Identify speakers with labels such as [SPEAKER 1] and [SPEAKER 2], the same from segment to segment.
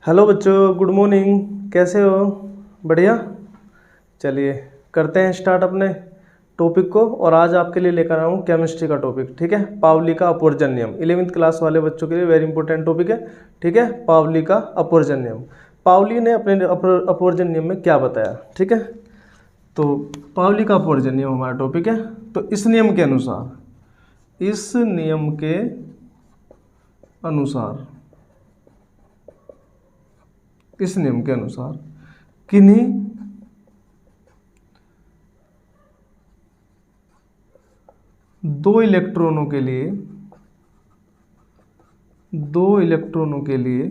[SPEAKER 1] Hello बच्चों, good morning. कैसे हो? बढ़िया। चलिए करते हैं स्टार्ट अपने टॉपिक को। और आज आपके लिए लेकर आया हूँ केमिस्ट्री का टॉपिक। ठीक है, पावली का अपवर्जन नियम 11वीं क्लास वाले बच्चों के लिए वेरी इंपॉर्टेंट टॉपिक है। ठीक है, पावली का अपवर्जन नियम। पावली ने अपने अपवर्जन नियम में क्या बताया? ठीक है, तो पावली का अपवर्जन नियम हमारा टॉपिक है। तो इस नियम के अनुसार किन्हीं दो इलेक्ट्रॉनों के लिए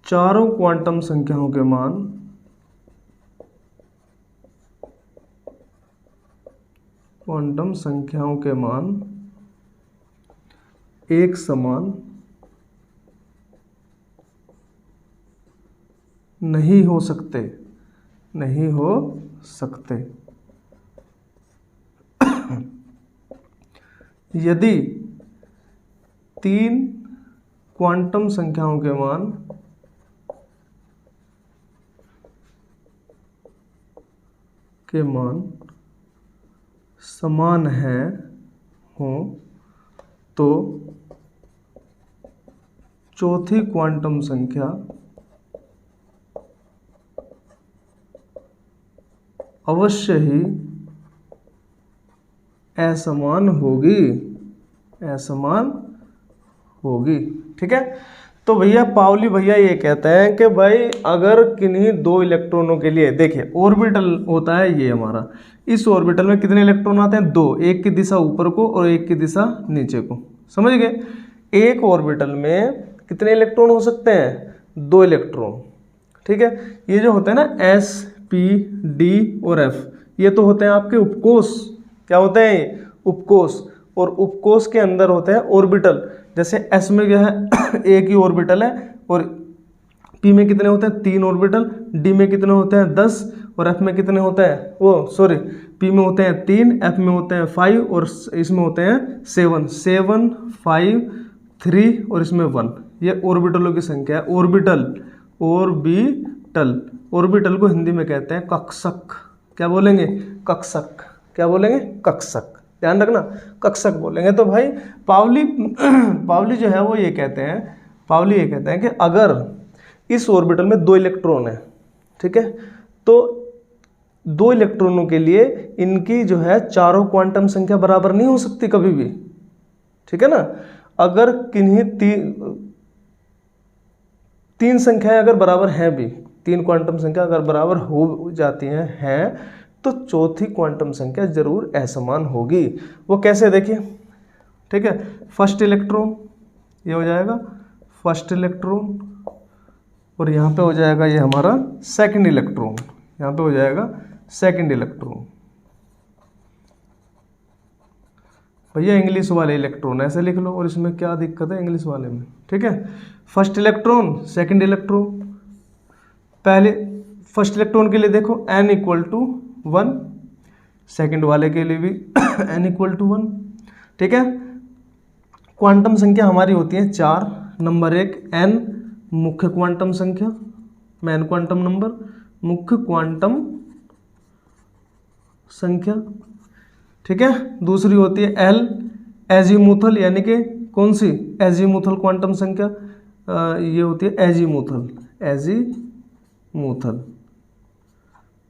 [SPEAKER 1] चारों क्वांटम संख्याओं के मान एक समान नहीं हो सकते। यदि तीन क्वांटम संख्याओं के मान समान हों तो चौथी क्वांटम संख्या अवश्य ही असमान होगी। ठीक है, तो भैया पावली भैया ये कहते हैं कि भाई अगर किन्हीं दो इलेक्ट्रॉनों के लिए, देखिए ऑर्बिटल होता है ये हमारा, इस ऑर्बिटल में कितने इलेक्ट्रॉन आते हैं? दो, एक की दिशा ऊपर को और एक की दिशा नीचे को। समझ गए? एक ऑर्बिटल में कितने इलेक्ट्रॉन हो सकते हैं? दो इलेक्ट्रॉन। ठीक है, ये जो होते हैं ना एस पी डी और एफ, ये तो होते हैं आपके उपकोष। क्या होते हैं ये? उपकोष। और उपकोष के अंदर होते हैं ऑर्बिटल। जैसे एस में क्या है एक ही ऑर्बिटल है, और पी में कितने होते हैं? तीन ऑर्बिटल। डी में कितने होते हैं? 10। और एफ में कितने होते हैं? पी में होते हैं 3, एफ में होते हैं 5 और इसमें होते हैं 7। 7, 5, 3 और इसमें 1। ये ऑर्बिटलों की संख्या है। ऑर्बिटल को हिंदी में कहते हैं कक्षक। क्या बोलेंगे? कक्षक। क्या बोलेंगे? कक्षक। ध्यान रखना, कक्षक बोलेंगे। तो भाई पावली जो है वो ये कहते हैं कि अगर इस ऑर्बिटल में दो इलेक्ट्रॉन है, ठीक है, तो दो इलेक्ट्रॉनों के लिए इनकी जो है चारों क्वांटम संख्या बराबर नहीं हो सकती कभी भी। ठीक है ना? अगर किन्हीं तीन संख्याएं अगर बराबर हैं भी, तीन क्वांटम संख्या अगर बराबर हो जाती हैं तो चौथी क्वांटम संख्या जरूर असमान होगी। वो कैसे? देखिए, ठीक है, फर्स्ट इलेक्ट्रॉन ये हो जाएगा फर्स्ट इलेक्ट्रॉन, और यहाँ पे हो जाएगा ये हमारा सेकंड इलेक्ट्रॉन। यहाँ पे हो जाएगा सेकंड इलेक्ट्रॉन। भैया इंग्लिश वाले इलेक्ट्रॉन ऐसे लिख लो, और इसमें क्या दिक्कत है इंग्लिश वाले में? ठीक है, फर्स्ट इलेक्ट्रॉन, सेकंड इलेक्ट्रॉन। पहले फर्स्ट इलेक्ट्रॉन के लिए देखो n = 1, सेकंड वाले के लिए भी n = 1। ठीक है, क्वांटम संख्या हमारी होती है 4। नंबर 1 n मुख्य क्वांटम संख्या, मेन क्वांटम नंबर, मुख्य क्वांटम संख्या। ठीक है, दूसरी होती है l एजीमुथल, यानी कि कौन सी? एजीमुथल क्वांटम संख्या। ये होती है एजीमुथल।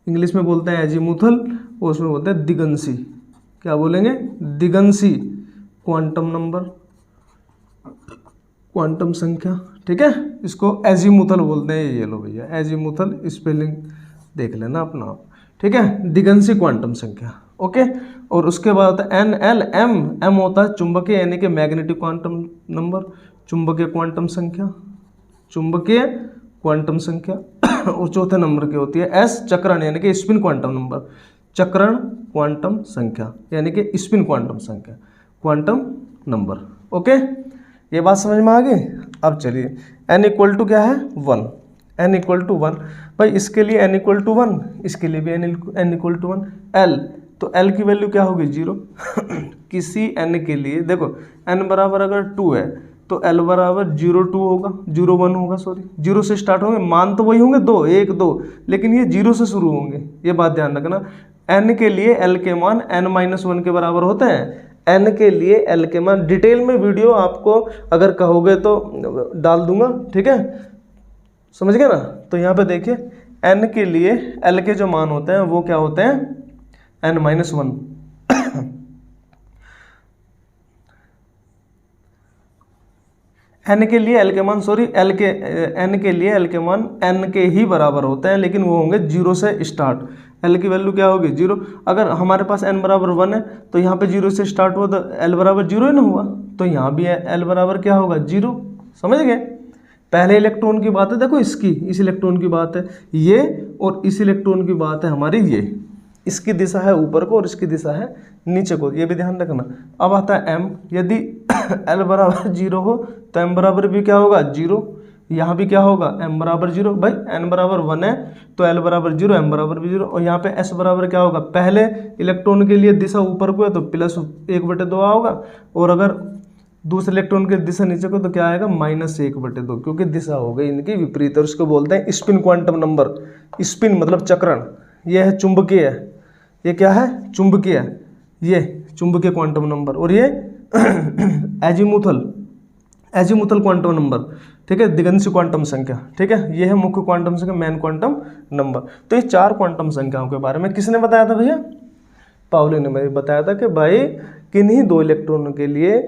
[SPEAKER 1] इंग्लिश में बोलते हैं एजीमुथल, और उसमें बोलते हैं दिगंसी। क्या बोलेंगे? दिगंसी क्वांटम नंबर, क्वांटम संख्या। ठीक है, इसको एजीमुथल बोलते हैं। ये लो भैया, एजीमुथल स्पेलिंग देख लेना अपना आप। ठीक है, दिगंसी क्वांटम संख्या। ओके, और उसके बाद होता है NL M होता है चुंबकीय, यानी कि मैग्नेटिक क्वांटम नंबर, चुंबकीय क्वांटम संख्या। और चौथे नंबर की होती है S चक्रण, यानी कि स्पिन क्वांटम नंबर, चक्रण क्वांटम संख्या, यानी कि स्पिन क्वांटम संख्या, क्वांटम नंबर। ओके, ये बात समझ में आ गई? अब चलिए n = क्या है? 1। n = 1। भाई इसके लिए n = 1, इसके लिए भी n = 1। l, तो l की वैल्यू क्या होगी? 0। किसी n के लिए देखो n बराबर अगर 2 है तो L बराबर 0,2 होगा, 0,1 होगा, सॉरी 0 से स्टार्ट होंगे, मान तो वही होंगे 2, 1 2, लेकिन ये 0 से शुरू होंगे, ये बात ध्यान रखना। n के लिए L के मान n-1 के बराबर होते हैं। n के लिए L के मान डिटेल में वीडियो आपको अगर कहोगे तो डाल दूंगा, ठीक है, समझ गए ना। तो यहाँ पे देखिए n के लिए L के जो मान होते हैं वो क्या होते हैं, n-1। n के लिए L के मान, सॉरी n के लिए L के मान n के ही बराबर होते हैं, लेकिन वो होंगे 0 से स्टार्ट। L की वैल्यू क्या होगी, 0। अगर हमारे पास n बराबर 1 है तो यहाँ पे 0 से स्टार्ट हुआ तो L बराबर 0 ही ना हुआ, तो यहाँ भी L बराबर क्या होगा, 0। समझ गए। पहले इलेक्ट्रॉन की बात है, देखो इसकी, इस इलेक्ट्रॉन की बात है ये, और इस इलेक्ट्रॉन की बात है हमारी ये, इसकी दिशा है ऊपर को और इसकी दिशा है नीचे को, ये भी ध्यान रखना। अब आता है m, यदि L बराबर 0 हो तो m बराबर भी क्या होगा, 0। यहाँ भी क्या होगा, m बराबर 0। भाई n बराबर 1 है तो L बराबर 0, m बराबर भी 0। और यहाँ पे s बराबर क्या होगा, पहले इलेक्ट्रॉन के लिए दिशा ऊपर को है तो +1/2 होगा, और अगर दूसरे इलेक्ट्रॉन की दिशा नीचे को तो क्या आएगा, -1/2, क्योंकि दिशा हो गई इनकी विपरीत। और इसको बोलते हैं स्पिन क्वांटम नंबर। स्पिन मतलब चक्रण, ये है चुंबकीय, ये क्या है, चुंबकीय, ये चुंबकीय क्वांटम नंबर, और ये एजीमुथल क्वांटम नंबर, ठीक है, दिगंशी क्वांटम संख्या, ठीक है, ये है मुख्य क्वांटम संख्या, मेन क्वांटम नंबर। तो ये 4 क्वांटम संख्याओं के बारे में किसने बताया था भैया, पाउली ने मुझे बताया था कि भाई किन्हीं 2 इलेक्ट्रॉनों के लिए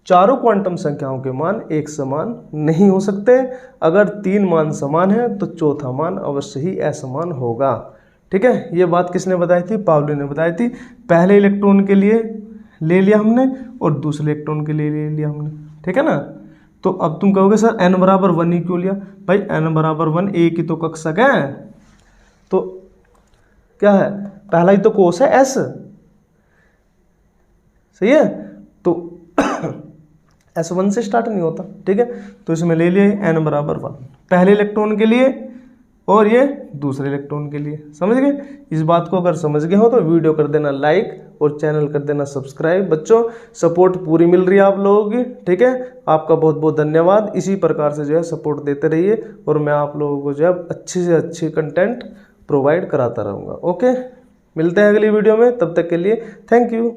[SPEAKER 1] चारों क्वांटम संख्याओं के मान एक समान नहीं हो सकते। अगर 3 मान समान है तो चौथा मान अवश्य ही असमान होगा, ठीक है। ये बात किसने बताई थी, पाउली ने बताई थी। पहले इलेक्ट्रॉन के लिए ले लिया हमने और दूसरे इलेक्ट्रॉन के लिए ले लिया हमने, ठीक है ना। तो अब तुम कहोगे सर n बराबर 1 ही क्यों लिया, भाई n बराबर 1 एक ही तो कक्षक है, तो क्या है, पहला ही तो कोश है s, सही है, तो S1 से स्टार्ट नहीं होता, ठीक है। तो इसमें ले लिए n बराबर 1 पहले इलेक्ट्रॉन के लिए और ये दूसरे इलेक्ट्रॉन के लिए, समझ गए। इस बात को अगर समझ गए हो तो वीडियो कर देना लाइक और चैनल कर देना सब्सक्राइब। बच्चों सपोर्ट पूरी मिल रही है आप लोगों की, ठीक है, आपका बहुत बहुत धन्यवाद। इसी प्रकार से जो है सपोर्ट देते रहिए और मैं आप लोगों को जो है अच्छी से अच्छी कंटेंट प्रोवाइड कराता रहूँगा। ओके, मिलते हैं अगली वीडियो में, तब तक के लिए थैंक यू।